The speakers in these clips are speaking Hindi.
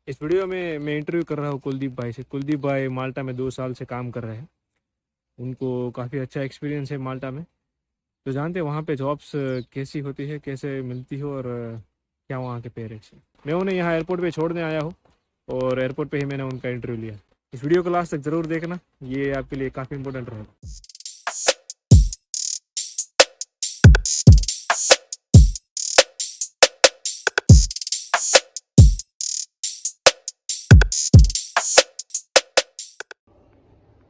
इस वीडियो में मैं इंटरव्यू कर रहा हूँ कुलदीप भाई से। कुलदीप भाई माल्टा में 2 साल से काम कर रहे हैं। उनको काफ़ी अच्छा एक्सपीरियंस है माल्टा में। तो जानते हैं वहाँ पे जॉब्स कैसी होती है, कैसे मिलती हो, और क्या वहाँ के पे रेट्स हैं। मैं उन्हें यहाँ एयरपोर्ट पे छोड़ने आया हूँ और एयरपोर्ट पे ही मैंने उनका इंटरव्यू लिया। इस वीडियो को लास्ट तक ज़रूर देखना, ये आपके लिए काफ़ी इंपॉर्टेंट रहेगा।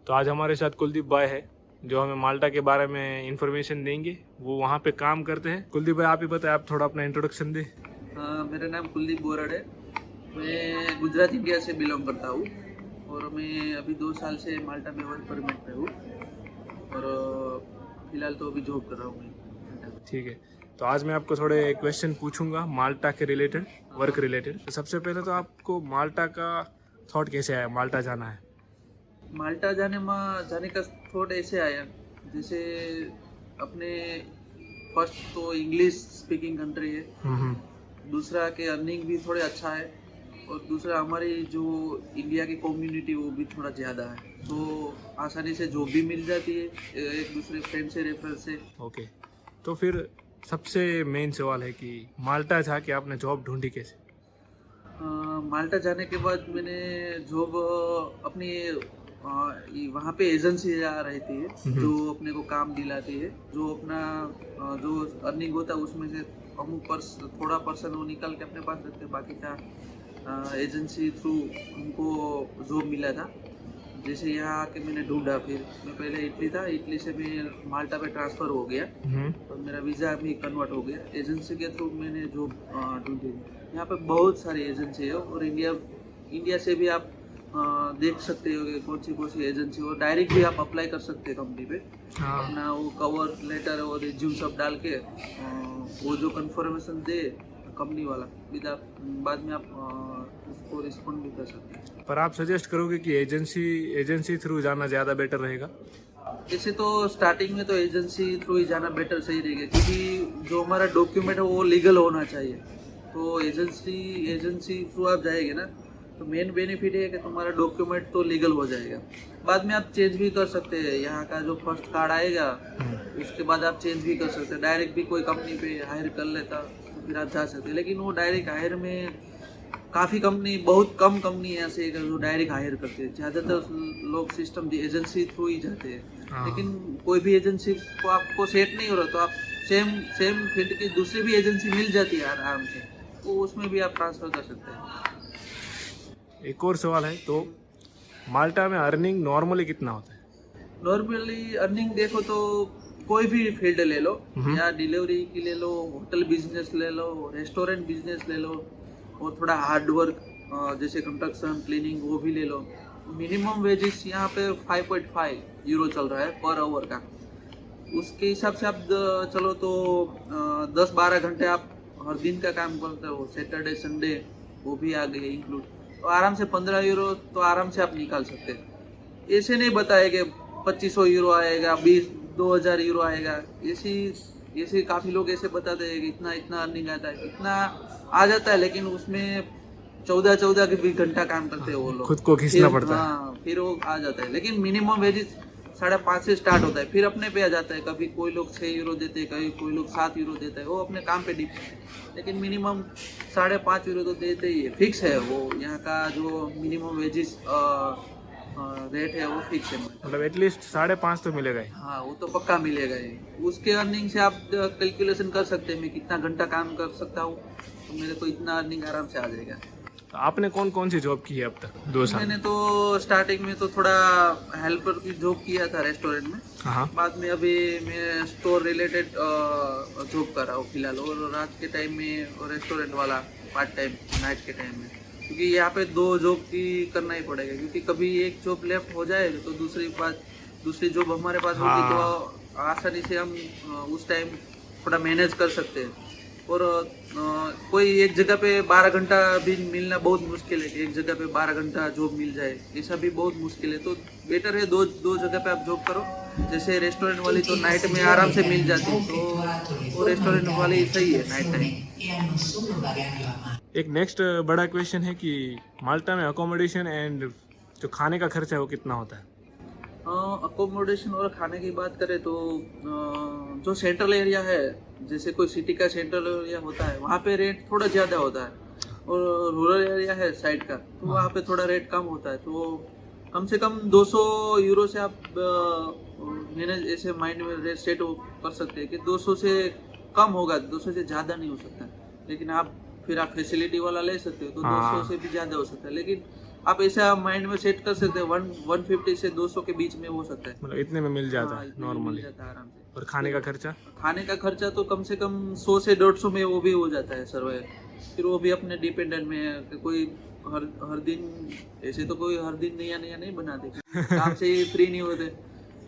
तो आज हमारे साथ कुलदीप भाई है जो हमें माल्टा के बारे में इंफॉर्मेशन देंगे। वो वहाँ पे काम करते हैं। कुलदीप भाई, आप ही बताएं, आप थोड़ा अपना इंट्रोडक्शन दें। मेरा नाम कुलदीप बोराड है। मैं गुजरात इंडिया से बिलोंग करता हूँ और मैं अभी 2 साल से माल्टा में वर्क परमिट पे हूँ और फिलहाल तो अभी जॉब कर रहा हूँ मैं। ठीक है, तो आज मैं आपको थोड़े क्वेश्चन पूछूंगा माल्टा के रिलेटेड, वर्क रिलेटेड। तो सबसे पहले तो आपको माल्टा का थॉट कैसे आया, माल्टा जाना है? माल्टा जाने का थॉट ऐसे आया, जैसे अपने फर्स्ट तो इंग्लिश स्पीकिंग कंट्री है, दूसरा के अर्निंग भी थोड़े अच्छा है और दूसरा हमारी जो इंडिया की कम्युनिटी वो भी थोड़ा ज़्यादा है, तो आसानी से जॉब भी मिल जाती है एक दूसरे फ्रेंड से रेफर से। ओके, तो फिर सबसे मेन सवाल है कि माल्टा जाके आपने जॉब ढूंढी कैसे? माल्टा जाने के बाद मैंने जॉब अपनी वहाँ पे एजेंसी आ रहती है जो अपने को काम दिलाती है, जो अपना जो अर्निंग होता है उसमें से थोड़ा पर्सन वो निकाल के अपने पास रखते हैं, बाकी का एजेंसी थ्रू हमको जॉब मिला था। जैसे यहाँ आके मैंने ढूंढा, फिर मैं पहले इटली था, इटली से मैं माल्टा पे ट्रांसफ़र हो गया और मेरा वीज़ा भी कन्वर्ट हो गया। एजेंसी के थ्रू मैंने जॉब ढूंढी। यहाँ पे बहुत सारी एजेंसी है और इंडिया से भी आप देख सकते हो कि कौन सी एजेंसी हो। डायरेक्ट भी आप अप्लाई कर सकते हैं कंपनी पे, अपना वो कवर लेटर और रिज्यूम सब डाल के वो जो कंफर्मेशन दे कंपनी वाला, बाद में आप उसको रिस्पॉन्ड भी कर सकते हैं। पर आप सजेस्ट करोगे कि एजेंसी थ्रू जाना ज़्यादा बेटर रहेगा? ऐसे तो स्टार्टिंग में तो एजेंसी थ्रू ही जाना बेटर सही रहेगा, क्योंकि जो हमारा डॉक्यूमेंट है वो लीगल होना चाहिए। तो एजेंसी थ्रू आप जाएंगे ना, तो मेन बेनिफिट है कि तुम्हारा डॉक्यूमेंट तो लीगल हो जाएगा। बाद में आप चेंज भी कर सकते हैं, यहाँ का जो फर्स्ट कार्ड आएगा उसके बाद आप चेंज भी कर सकते हैं। डायरेक्ट भी कोई कंपनी पे हायर कर लेता तो फिर आप जा सकते हैं, लेकिन वो डायरेक्ट हायर में बहुत कम कंपनी ऐसे है जो डायरेक्ट हायर करते हैं। ज़्यादातर लोग सिस्टम एजेंसी थ्रू ही जाते हैं। लेकिन कोई भी एजेंसी को आपको सेट नहीं हो रहा तो आप सेम फील्ड की दूसरी भी एजेंसी मिल जाती है आराम से, तो उसमें भी आप ट्रांसफ़र कर सकते हैं। एक और सवाल है, तो माल्टा में अर्निंग नॉर्मली कितना होता है? नॉर्मली अर्निंग देखो तो कोई भी फील्ड ले लो, या डिलीवरी की ले लो, होटल बिजनेस ले लो, रेस्टोरेंट बिजनेस ले लो, और थोड़ा हार्ड वर्क जैसे कंस्ट्रक्शन क्लीनिंग वो भी ले लो। मिनिमम वेजेस यहाँ पे 5.5 यूरो चल रहा है पर आवर का। उसके हिसाब से आप चलो तो 10-12 घंटे आप हर दिन का काम करते हो, सैटरडे संडे वो भी आ गए इंक्लूड, तो आराम से 15 यूरो तो आराम से आप निकाल सकते हैं। ऐसे नहीं बताया कि 2500 यूरो आएगा, 2000 यूरो आएगा। ऐसे काफ़ी लोग ऐसे बताते हैं कि इतना इतना अर्निंग आता है, इतना आ जाता है, लेकिन उसमें 14 के भी घंटा काम करते हैं वो लोग, खुद को खींचना पड़ता है। हाँ, फिर वो आ जाता है। लेकिन मिनिमम वेजेस 5.5 से स्टार्ट होता है, फिर अपने पे आ जाता है। कभी कोई लोग 6 यूरो देते हैं, कभी कोई लोग 7 यूरो देता है, वो अपने काम पे डिपेंड है। लेकिन मिनिमम 5.5 यूरो तो देते ही है, फिक्स है वो। यहाँ का जो मिनिमम वेजेस रेट है वो फिक्स है, मतलब एटलीस्ट 5.5 तो मिलेगा ही। हाँ, वो तो पक्का मिलेगा ही। उसके अर्निंग से आप कैलकुलेशन कर सकते हैं, मैं कितना घंटा काम कर सकता हूँ तो मेरे को इतना अर्निंग आराम से आ जाएगा। तो आपने कौन कौन सी जॉब की है अब तक 2 साल? मैंने तो स्टार्टिंग में तो थोड़ा हेल्पर की जॉब किया था रेस्टोरेंट में। हाँ, बाद में अभी मैं स्टोर रिलेटेड जॉब कर रहा हूँ फिलहाल, और रात के टाइम में रेस्टोरेंट वाला पार्ट टाइम नाइट के टाइम में, क्योंकि यहाँ पे 2 जॉब की करना ही पड़ेगा, क्योंकि कभी एक जॉब लेफ्ट हो जाए तो दूसरी जॉब हमारे पास होगी तो आसानी से हम उस टाइम थोड़ा मैनेज कर सकते हैं। और कोई एक जगह पे 12 घंटा भी मिलना बहुत मुश्किल है कि एक जगह पे 12 घंटा जॉब मिल जाए, ऐसा भी बहुत मुश्किल है। तो बेटर है दो जगह पे आप जॉब करो। जैसे रेस्टोरेंट वाली तो नाइट में आराम से मिल जाती है, तो वो रेस्टोरेंट वाली सही है नाइट टाइम। एक नेक्स्ट बड़ा क्वेश्चन है कि माल्टा में अकोमोडेशन एंड जो खाने का खर्चा है वो कितना होता है? अकोमोडेशन और खाने की बात करें तो जो सेंट्रल एरिया है, जैसे कोई सिटी का सेंट्रल एरिया होता है, वहाँ पे रेट थोड़ा ज़्यादा होता है, और रूरल एरिया है साइड का, तो वहाँ पे थोड़ा रेट कम होता है। तो कम से कम 200 यूरो से आप मैंने ऐसे माइंड में रेट सेट कर सकते हैं कि 200 से कम होगा, 200 से ज़्यादा नहीं हो सकता। लेकिन आप फैसिलिटी वाला ले सकते हो तो 200 से भी ज़्यादा हो सकता है, लेकिन आप ऐसा माइंड में सेट कर सकते हैं 150 से 200 के बीच में हो सकता है। मतलब इतने में मिल जाता हाँ, है इतने में मिल नॉर्मली। जाता है आराम से। और खाने का खर्चा? खाने का खर्चा तो कम से कम 100 से 150 में वो भी हो जाता है सर्वाइव। फिर वो भी अपने डिपेंडेंट में है कि कोई हर दिन, ऐसे तो कोई हर दिन नया नया नहीं बनाते, काम से ही फ्री नहीं होते।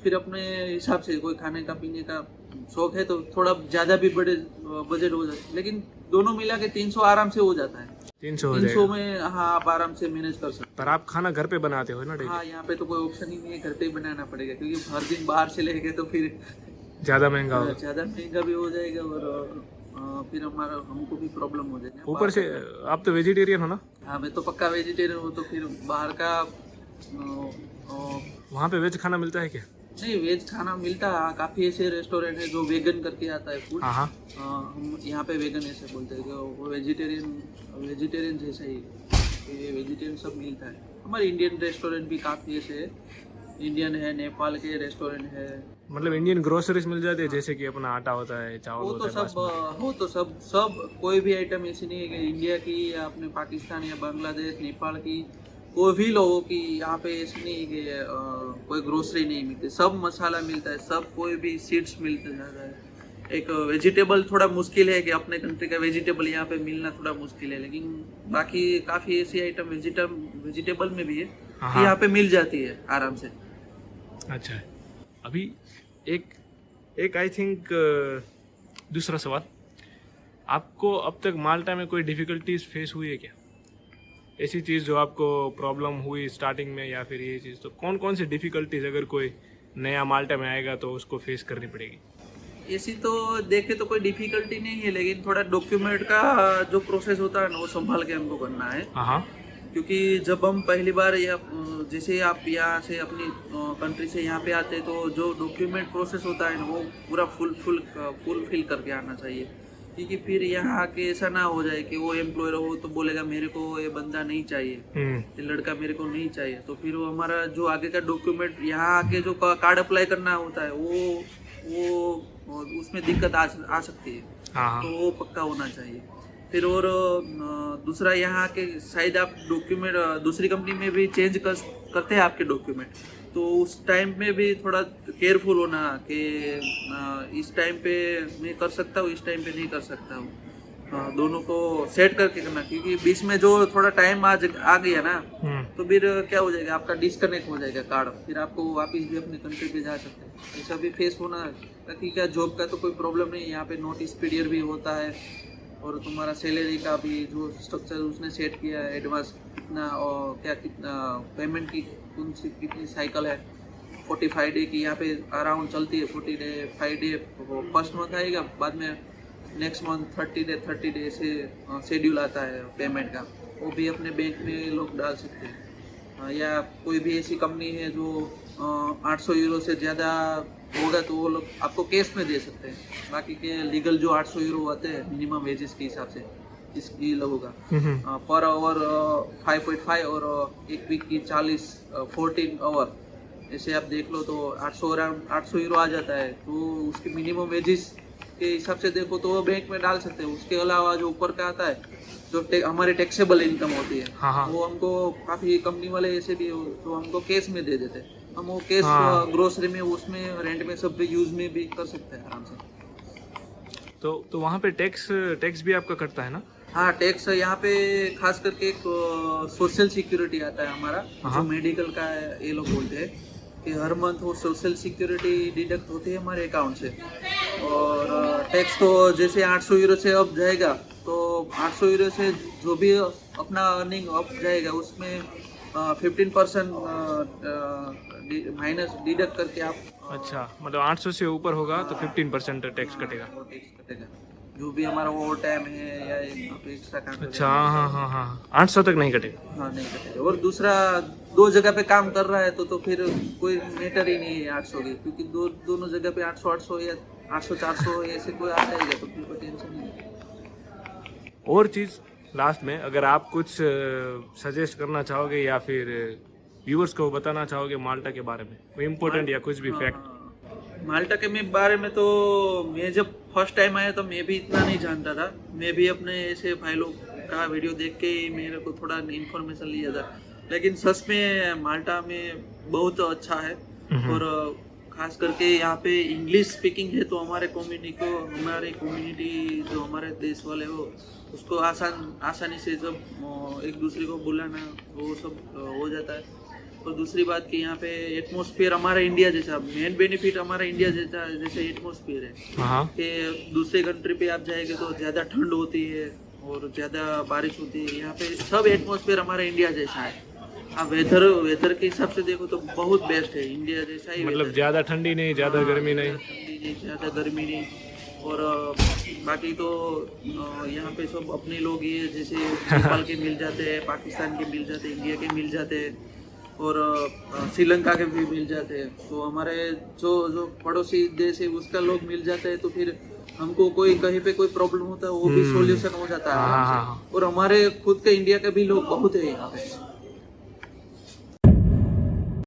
फिर अपने हिसाब से कोई खाने का पीने का शौक है तो थोड़ा ज़्यादा भी बड़े बजट हो जाता है, लेकिन दोनों मिला के 300 आराम से हो जाता है। 300 हो 300 जाएगा। में हाँ आप आराम से मैनेज कर सकते पर आप खाना घर पे बनाते हो ना हो। डेली? हाँ, यहाँ पे तो कोई ऑप्शन ही नहीं है, घर पे ही बनाना पड़ेगा, क्योंकि हर दिन बाहर से लेके तो फिर ज़्यादा महंगा होगा। ज़्यादा महंगा भी हो जाएगा, और फिर हमको भी प्रॉब्लम हो जाएगा। ऊपर से आप तो वेजिटेरियन हो ना? हाँ, मैं तो पक्का वेजिटेरियन हूँ, तो फिर बाहर का वहाँ पे वेज खाना मिलता है क्या? नहीं, वेज खाना मिलता है। काफ़ी ऐसे रेस्टोरेंट है जो वेगन करके आता है फूड। हाँ। हम यहाँ पे वेगन ऐसे बोलते हैं कि वो वेजिटेरियन जैसा ही, ये वेजिटेरियन सब मिलता है। हमारे इंडियन रेस्टोरेंट भी काफ़ी ऐसे है, इंडियन है, नेपाल के रेस्टोरेंट है। मतलब इंडियन ग्रोसरीज मिल जाती है, जैसे कि अपना आटा होता है, चावल सब कोई भी आइटम ऐसी नहीं है कि इंडिया की या अपने पाकिस्तान या बांग्लादेश नेपाल की कोई भी लोगों की यहाँ पे ऐसी नहीं है कि कोई ग्रोसरी नहीं मिलती। सब मसाला मिलता है, सब कोई भी सीड्स मिलते जाता है। एक वेजिटेबल थोड़ा मुश्किल है कि अपने कंट्री का वेजिटेबल यहाँ पे मिलना थोड़ा मुश्किल है, लेकिन बाकी काफ़ी ऐसी आइटम वेजिटेबल में भी है कि यहाँ पे मिल जाती है आराम से। अच्छा है। अभी एक आई थिंक दूसरा सवाल, आपको अब तक माल्टा में कोई डिफ़िकल्टीज फेस हुई है क्या? ऐसी चीज़ जो आपको प्रॉब्लम हुई स्टार्टिंग में, या फिर ये चीज़, तो कौन कौन सी डिफ़िकल्टीज अगर कोई नया माल्टा में आएगा तो उसको फेस करनी पड़ेगी? ऐसी तो देखे तो कोई डिफिकल्टी नहीं है, लेकिन थोड़ा डॉक्यूमेंट का जो प्रोसेस होता है ना, वो संभाल के हमको करना है। हाँ। क्योंकि जब हम पहली बार या जैसे आप यहाँ से अपनी कंट्री से यहाँ पे आते हैं, तो जो डॉक्यूमेंट प्रोसेस होता है ना, वो पूरा फुलफिल करके आना चाहिए। क्योंकि फिर यहाँ आके ऐसा ना हो जाए कि वो एम्प्लॉयर हो तो बोलेगा मेरे को ये बंदा नहीं चाहिए, ये लड़का मेरे को नहीं चाहिए, तो फिर वो हमारा जो आगे का डॉक्यूमेंट यहाँ आके जो कार्ड अप्लाई करना होता है वो उसमें दिक्कत आ सकती है। हाँ। तो वो पक्का होना चाहिए। फिर और दूसरा यहाँ के शायद आप डॉक्यूमेंट दूसरी कंपनी में भी चेंज करते हैं आपके डॉक्यूमेंट, तो उस टाइम में भी थोड़ा केयरफुल होना कि इस टाइम पे मैं कर सकता हूँ, इस टाइम पे नहीं कर सकता हूँ। दोनों को सेट करके करना, क्योंकि बीच में जो थोड़ा टाइम आ गया ना, तो फिर क्या हो जाएगा, आपका डिस्कनेक्ट हो जाएगा कार्ड, फिर आपको वापस भी अपने कंट्री पे जा सकते हैं। ऐसा भी फेस होना है। बाकी क्या जॉब का तो कोई प्रॉब्लम नहीं है, यहाँ पे नोटिस पीरियड भी होता है, और तुम्हारा सैलरी का भी जो स्ट्रक्चर उसने सेट किया है, एडवांस कितना और क्या कितना पेमेंट की कितनी साइकिल है, 45 डे की यहाँ पे अराउंड चलती है। 45 डे फर्स्ट मंथ आएगा, बाद में नेक्स्ट मंथ 30 डे से शेड्यूल आता है पेमेंट का, वो भी अपने बैंक में लोग डाल सकते हैं। या कोई भी ऐसी कंपनी है जो 800 यूरो से ज़्यादा होगा तो वो लोग आपको केस में दे सकते हैं। बाकी के लीगल जो 800 यूरो आते हैं मिनिमम वेजेस के हिसाब से, इसकी लोगों का पर आवर 5.5 और एक वीक की 14 आवर, ऐसे आप देख लो तो 800 यूरो आ जाता है। तो उसके मिनिमम वेजेस के हिसाब से देखो तो वो बैंक में डाल सकते हैं। उसके अलावा जो ऊपर का आता है जो हमारी टैक्सेबल इनकम होती है, वो हमको काफ़ी कंपनी वाले ऐसे भी तो हमको केस में दे देते हैं। हम वो केस ग्रोसरी में, उसमें रेंट में, सब पे यूज में भी कर सकते हैं आराम से। तो वहाँ पे टैक्स भी आपका कटता है ना? हाँ, टैक्स यहाँ पे खास करके एक सोशल सिक्योरिटी आता है हमारा, जो मेडिकल का ये लोग बोलते हैं कि हर मंथ वो सोशल सिक्योरिटी डिडक्ट होती है हमारे अकाउंट से। और टैक्स तो जैसे 800 यूरो से अब जाएगा, तो 800 यूरो से जो भी अपना अर्निंग अप जाएगा उसमें 15% माइनस डिडक्ट करके आप। अच्छा, मतलब 800 से ऊपर होगा तो 15% टैक्स कटेगा। टैक्स कटेगा। जो भी हमारा ओवर टाइम है या एक्स्ट्रा काम अच्छा, हाँ 800 तक नहीं कटेगा। हाँ नहीं कटेगा। और दूसरा, दो जगह पे काम कर रहा है तो फिर कोई मैटर ही नहीं है 800 की, क्योंकि दोनों जगह पे 800 या 800 ऐसे कोई आ जाएगा तो फिर कोई टेंशन नहीं है। और चीज़ लास्ट में, अगर आप कुछ सजेस्ट करना चाहोगे या फिर व्यूअर्स को बताना चाहोगे माल्टा के बारे में, कोई इम्पोर्टेंट या कुछ भी फैक्ट। माल्टा के बारे में तो मैं जब फर्स्ट टाइम आया तो मैं भी इतना नहीं जानता था। मैं भी अपने ऐसे भाई लोग का वीडियो देख के ही मेरे को थोड़ा इन्फॉर्मेशन लिया था, लेकिन सच में माल्टा में बहुत अच्छा है। और खास करके यहाँ पे इंग्लिश स्पीकिंग है तो हमारी कम्युनिटी जो हमारे देश वाले हो उसको आसानी से जब एक दूसरे को बुलाना वो सब हो जाता है। और दूसरी बात कि यहाँ पे एटमॉस्फेयर हमारा इंडिया जैसा, मेन बेनिफिट हमारा इंडिया जैसे एटमॉस्फेयर है कि दूसरे कंट्री पे आप जाएंगे तो ज़्यादा ठंड होती है और ज़्यादा बारिश होती है। यहाँ पे सब एटमॉस्फेयर हमारा इंडिया जैसा है। आप वेदर के हिसाब से देखो तो बहुत बेस्ट है, इंडिया जैसा ही। मतलब ज़्यादा ठंडी नहीं, ज़्यादा गर्मी नहीं, ज़्यादा गर्मी नहीं। और बाकी तो यहाँ पे सब अपने लोग ही है, जैसे नेपाल के मिल जाते हैं, पाकिस्तान के मिल जाते हैं, इंडिया के मिल जाते हैं और श्रीलंका के भी मिल जाते हैं। तो हमारे जो पड़ोसी देश है उसका लोग मिल जाते हैं तो फिर हमको कोई कहीं पे कोई प्रॉब्लम होता है वो भी सॉल्यूशन हो जाता है आराम से। और हमारे खुद के इंडिया के भी लोग बहुत है यहाँ पे।